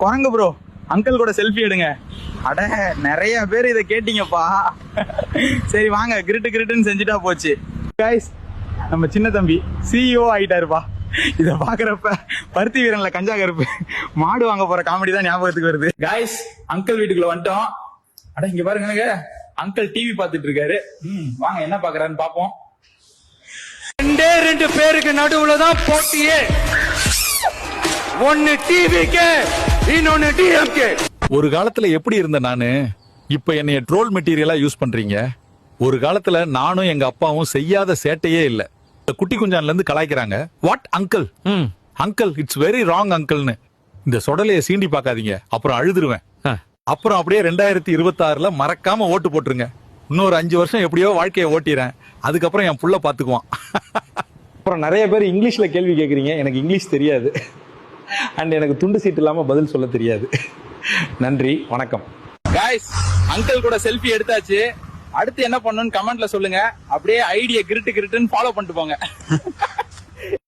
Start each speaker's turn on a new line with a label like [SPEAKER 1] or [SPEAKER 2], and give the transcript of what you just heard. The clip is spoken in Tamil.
[SPEAKER 1] குரங்கு ப்ரோ, அங்கிள் கூட செல்ஃபி எடுங்க. அட நிறைய பேர் இதை கேட்டீங்கப்பா. சரி வாங்க, கிரிட்டுன்னு செஞ்சுட்டா போச்சு. கைஸ், நம்ம சின்ன தம்பி CEO ஆயிட்டாருப்பா. இதை பாக்குறப்ப பருத்தி வீரன்ல கஞ்சா கருப்பு மாடு வாங்க போற காமெடி தான் ஞாபகத்துக்கு வருது. கைஸ், அங்கிள் வீட்டுக்குள்ள வந்துட்டோம். அட இங்க பாருங்க, அங்கிள் டிவி பாத்துட்டு இருக்காரு. வாங்க என்ன பாக்குறாருன்னு பாப்போம்.
[SPEAKER 2] ரெண்டு பேருக்கு நடுவுல தான் போட்டியே. ஒன்னு டிவிக்கு, இன்னொன்னு டிஎம்கே.
[SPEAKER 3] ஒரு காலத்துல எப்படி இருந்த நானு, இப்ப என்னைய ட்ரோல் மெட்டீரியலா யூஸ் பண்றீங்க. ஒரு காலத்துல நானும் எங்க அப்பாவும் செய்யாத சேட்டையே இல்ல. குட்டி குஞ்சான்ல இருந்து கலாய்க்கிறாங்க. What uncle, uncle it's very wrong அங்கிள்னு. இந்த சொடலைய சீண்டி பாக்காதீங்க, அப்புறம் அழுதுருவேன். அப்புறம் அப்படியே 2026ல மறக்காம ஓட்டு போட்டுருங்க. இன்னொரு 5 வருஷம் எப்படியோ வாழ்க்கையை ஓட்டிறேன். அதுக்கப்புறம் என் புள்ள பாத்துக்குவான்.
[SPEAKER 4] அப்புறம் நிறைய பேர் இங்கிலீஷ்ல கேள்வி கேட்குறீங்க. எனக்கு இங்கிலீஷ் தெரியாது அண்ட் எனக்கு துண்டு சீட்டு இல்லாம பதில் சொல்ல தெரியாது. நன்றி, வணக்கம்.
[SPEAKER 1] கைஸ், அங்கிள் கூட செல்ஃபி எடுத்தாச்சு. அடுத்து என்ன பண்ணணும்னு கமெண்ட்ல சொல்லுங்க. அப்படியே ஐடியா கிரிட்டுன்னு ஃபாலோ பண்ணிட்டு போங்க.